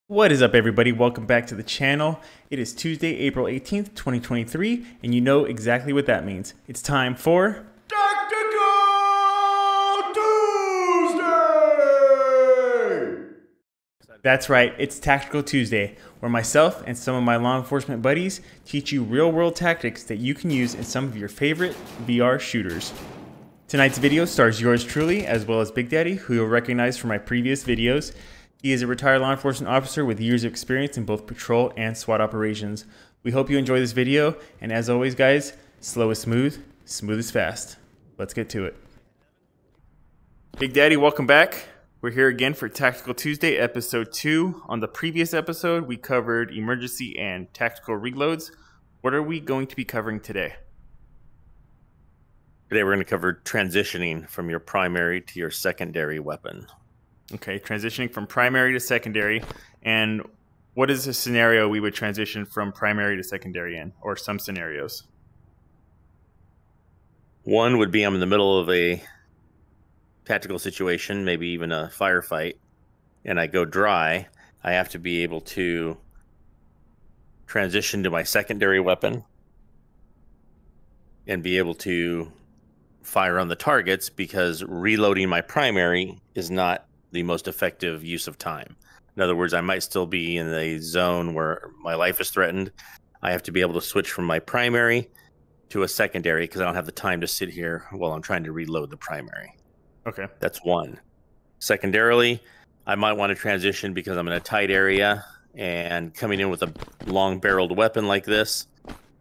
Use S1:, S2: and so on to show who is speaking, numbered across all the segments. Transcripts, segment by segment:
S1: What is up, everybody? Welcome back to the channel. It is Tuesday, April 18th, 2023, and you know exactly what that means. It's time for
S2: Tactical Tuesday!
S1: That's right, it's Tactical Tuesday, where myself and some of my law enforcement buddies teach you real-world tactics that you can use in some of your favorite VR shooters. Tonight's video stars yours truly, as well as Big Daddy, who you'll recognize from my previous videos. He is a retired law enforcement officer with years of experience in both patrol and SWAT operations. We hope you enjoy this video, and as always guys, slow is smooth, smooth is fast. Let's get to it. Big Daddy, welcome back. We're here again for Tactical Tuesday, episode 2. On the previous episode, we covered emergency and tactical reloads. What are we going to be covering today?
S3: Today we're going to cover transitioning from your primary to your secondary weapon.
S1: Okay, transitioning from primary to secondary. And what is a scenario we would transition from primary to secondary in, or some scenarios?
S3: One would be I'm in the middle of a tactical situation, maybe even a firefight, and I go dry. I have to be able to transition to my secondary weapon and be able to fire on the targets, because reloading my primary is not the most effective use of time. In other words, I might still be in a zone where my life is threatened. I have to be able to switch from my primary to a secondary because I don't have the time to sit here while I'm trying to reload the primary.
S1: Okay.
S3: That's one. Secondarily, I might want to transition because I'm in a tight area, and coming in with a long-barreled weapon like this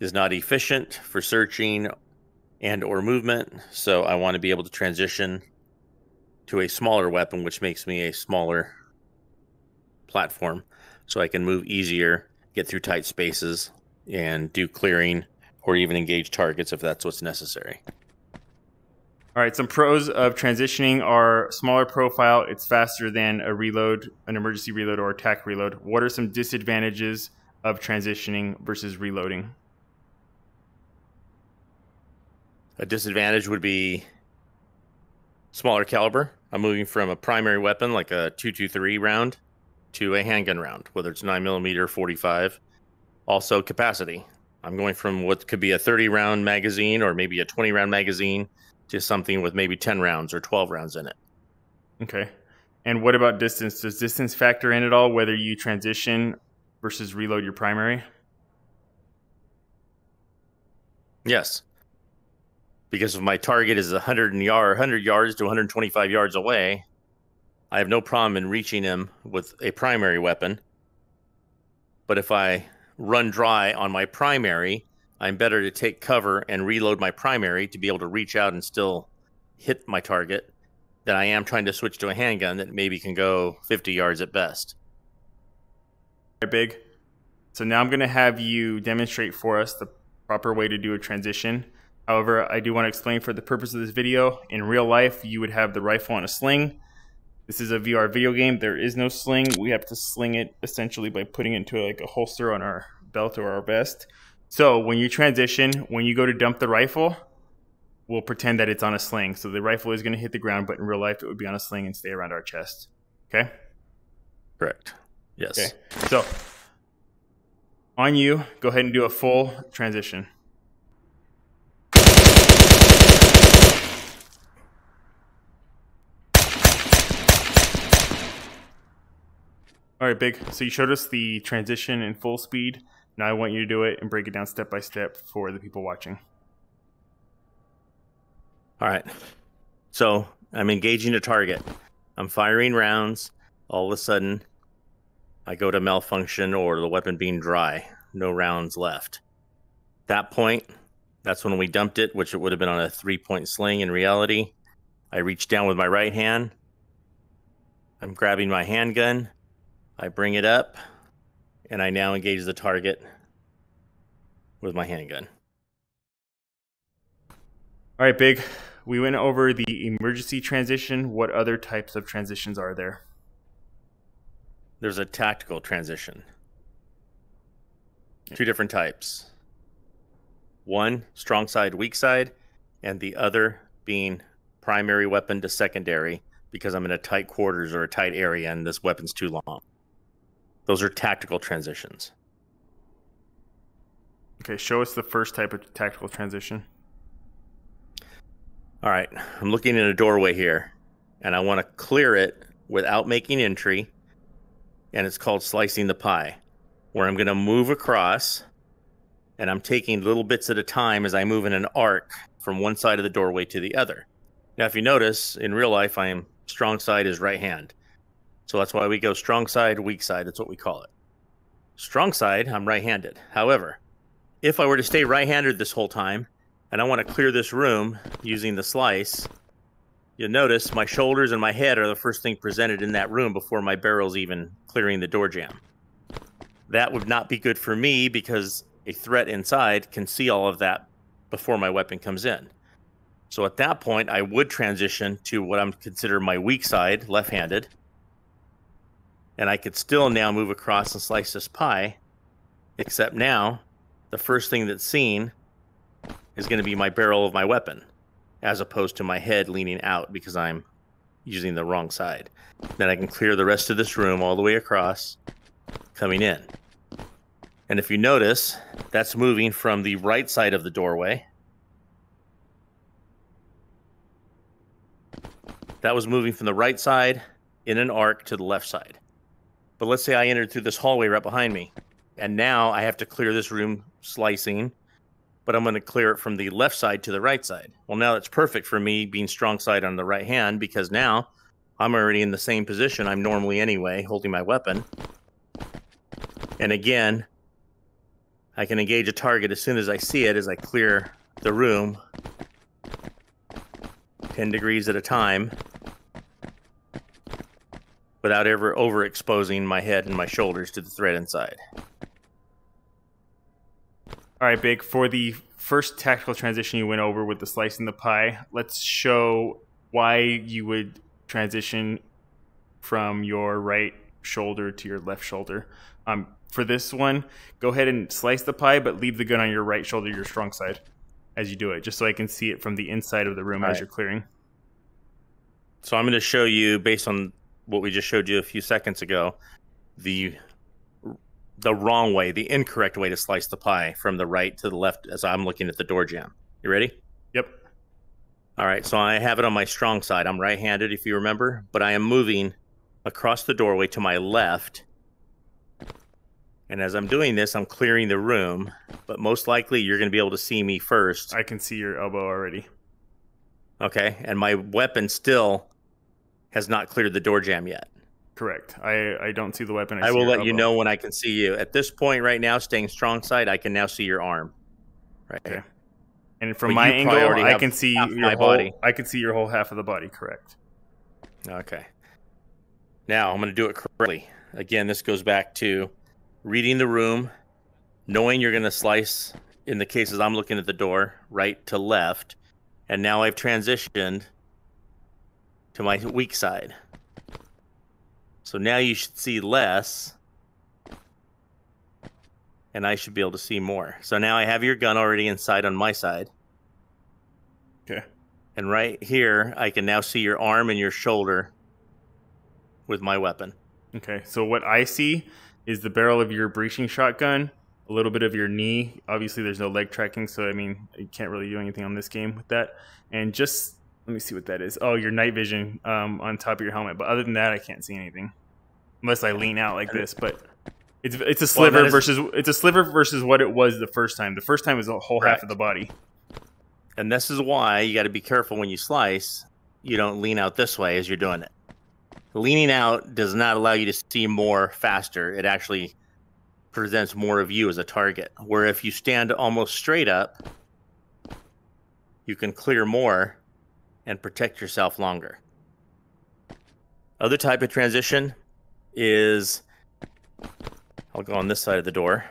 S3: is not efficient for searching and or movement. So I want to be able to transition to a smaller weapon, which makes me a smaller platform, so I can move easier, get through tight spaces, and do clearing or even engage targets if that's what's necessary.
S1: All right, some pros of transitioning are smaller profile, it's faster than a reload, an emergency reload or attack reload. What are some disadvantages of transitioning versus reloading?
S3: A disadvantage would be smaller caliber. I'm moving from a primary weapon like a 223 round to a handgun round, whether it's 9mm, 45. Also capacity. I'm going from what could be a 30-round magazine or maybe a 20-round magazine to something with maybe 10 rounds or 12 rounds in it.
S1: Okay. And what about distance? Does distance factor in at all, whether you transition versus reload your primary?
S3: Yes. Because if my target is 100 yards to 125 yards away, I have no problem in reaching him with a primary weapon. But if I run dry on my primary, I'm better to take cover and reload my primary to be able to reach out and still hit my target than I am trying to switch to a handgun that maybe can go 50 yards at best.
S1: All right, Big. So now I'm going to have you demonstrate for us the proper way to do a transition. However, I do want to explain for the purpose of this video, in real life, you would have the rifle on a sling. This is a VR video game. There is no sling. We have to sling it essentially by putting it into like a holster on our belt or our vest. So when you transition, when you go to dump the rifle, we'll pretend that it's on a sling. So the rifle is going to hit the ground, but in real life, it would be on a sling and stay around our chest. Okay?
S3: Correct. Yes.
S1: Okay. So on you, go ahead and do a full transition. All right, Big. So you showed us the transition in full speed. Now I want you to do it and break it down step by step for the people watching.
S3: All right. So I'm engaging a target. I'm firing rounds. All of a sudden, I go to malfunction or the weapon being dry. No rounds left. At that point, that's when we dumped it, which it would have been on a 3-point sling in reality. I reach down with my right hand. I'm grabbing my handgun. I bring it up, and I now engage the target with my handgun.
S1: All right, Big. We went over the emergency transition. What other types of transitions are there?
S3: There's a tactical transition. 2 different types. One, strong side, weak side, and the other being primary weapon to secondary because I'm in a tight quarters or a tight area and this weapon's too long. Those are tactical transitions.
S1: Okay, show us the first type of tactical transition.
S3: All right, I'm looking at a doorway here, and I want to clear it without making entry, and it's called slicing the pie, where I'm going to move across, and I'm taking little bits at a time as I move in an arc from one side of the doorway to the other. Now, if you notice, in real life, strong side is right hand. So that's why we go strong side, weak side. That's what we call it. Strong side, I'm right-handed. However, if I were to stay right-handed this whole time, and I want to clear this room using the slice, you'll notice my shoulders and my head are the first thing presented in that room before my barrel's even clearing the door jamb. That would not be good for me because a threat inside can see all of that before my weapon comes in. So at that point, I would transition to what I'm consider my weak side, left-handed, and I could still now move across and slice this pie, except now the first thing that's seen is going to be my barrel of my weapon, as opposed to my head leaning out because I'm using the wrong side. Then I can clear the rest of this room all the way across, coming in. And if you notice, that's moving from the right side of the doorway. That was moving from the right side in an arc to the left side. But let's say I entered through this hallway right behind me, and now I have to clear this room slicing, but I'm going to clear it from the left side to the right side. Well, now that's perfect for me being strong side on the right hand, because now I'm already in the same position I'm normally anyway, holding my weapon. And again, I can engage a target as soon as I see it, as I clear the room 10 degrees at a time without ever overexposing my head and my shoulders to the threat inside.
S1: All right, Big, for the first tactical transition you went over with the slicing the pie, let's show why you would transition from your right shoulder to your left shoulder. For this one, go ahead and slice the pie, but leave the gun on your right shoulder, your strong side, as you do it, just so I can see it from the inside of the room as you're clearing.
S3: So I'm going to show you, based on what we just showed you a few seconds ago, the wrong way, the incorrect way to slice the pie from the right to the left as I'm looking at the door jamb. You ready?
S1: Yep.
S3: All right, so I have it on my strong side. I'm right-handed, if you remember, but I am moving across the doorway to my left. And as I'm doing this, I'm clearing the room, but most likely you're going to be able to see me first.
S1: I can see your elbow already.
S3: Okay, and my weapon still has not cleared the door jamb yet.
S1: Correct. I don't see the weapon.
S3: I will let you know when I can see you. At this point right now, staying strong side, I can now see your arm. Right.
S1: Okay. And from my angle, I can see your body. I can see your whole half of the body. Correct.
S3: Okay. Now I'm going to do it correctly. Again, this goes back to reading the room, knowing you're going to slice, in the cases I'm looking at the door, right to left. And now I've transitioned to my weak side. So now you should see less, and I should be able to see more. So now I have your gun already inside on my side.
S1: Okay.
S3: And right here, I can now see your arm and your shoulder with my weapon.
S1: Okay, so what I see is the barrel of your breaching shotgun, a little bit of your knee. Obviously, there's no leg tracking, so I mean, you can't really do anything on this game with that. And just, let me see what that is. Oh, your night vision on top of your helmet. But other than that, I can't see anything. Unless I lean out like this, but it's a sliver versus what it was the first time. The first time was a whole half of the body.
S3: And this is why you got to be careful when you slice. You don't lean out this way as you're doing it. Leaning out does not allow you to see more faster. It actually presents more of you as a target. Where if you stand almost straight up, you can clear more and protect yourself longer. Other type of transition is, I'll go on this side of the door.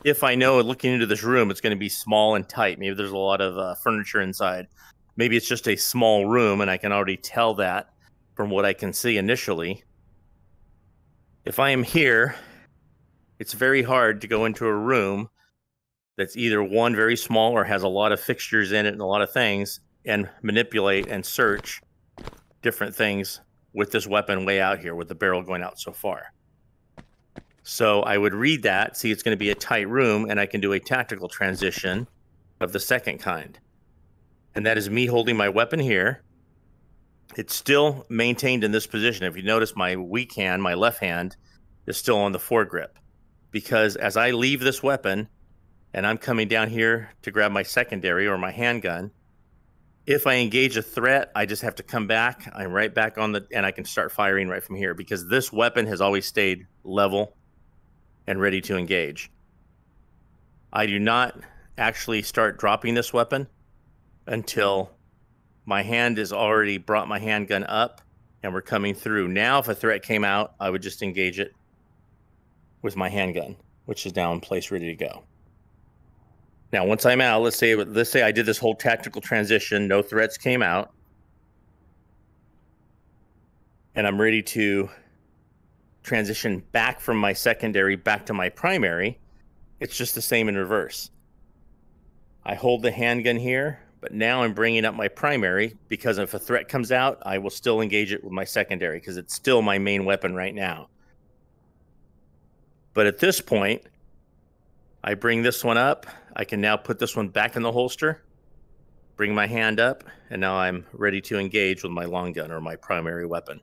S3: If I know looking into this room it's going to be small and tight, maybe there's a lot of furniture inside, maybe it's just a small room and I can already tell that from what I can see initially. If I am here, it's very hard to go into a room that's either one, very small, or has a lot of fixtures in it and a lot of things, and manipulate and search different things with this weapon way out here with the barrel going out so far. So I would read that, see it's going to be a tight room, and I can do a tactical transition of the second kind. And that is me holding my weapon here. It's still maintained in this position. If you notice, my weak hand, my left hand, is still on the foregrip. Because as I leave this weapon, and I'm coming down here to grab my secondary or my handgun, if I engage a threat, I just have to come back. I'm right back on and I can start firing right from here, because this weapon has always stayed level and ready to engage. I do not actually start dropping this weapon until my hand has already brought my handgun up and we're coming through. Now, if a threat came out, I would just engage it with my handgun, which is now in place, ready to go. Now, once I'm out, let's say I did this whole tactical transition, no threats came out, and I'm ready to transition back from my secondary back to my primary. It's just the same in reverse. I hold the handgun here, but now I'm bringing up my primary, because if a threat comes out, I will still engage it with my secondary, because it's still my main weapon right now. But at this point, I bring this one up. I can now put this one back in the holster, bring my hand up, and now I'm ready to engage with my long gun or my primary weapon.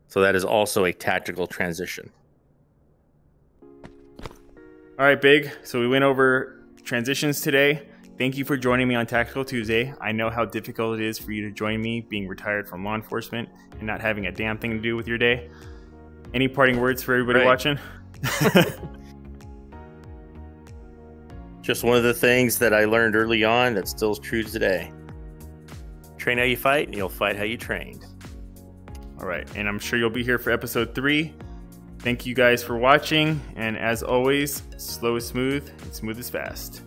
S3: So that is also a tactical transition.
S1: All right, Big. So we went over transitions today. Thank you for joining me on Tactical Tuesday. I know how difficult it is for you to join me being retired from law enforcement and not having a damn thing to do with your day. Any parting words for everybody watching?
S3: Just one of the things that I learned early on that still is true today. Train how you fight, and you'll fight how you trained.
S1: All right, and I'm sure you'll be here for episode 3. Thank you guys for watching, and as always, slow is smooth and smooth is fast.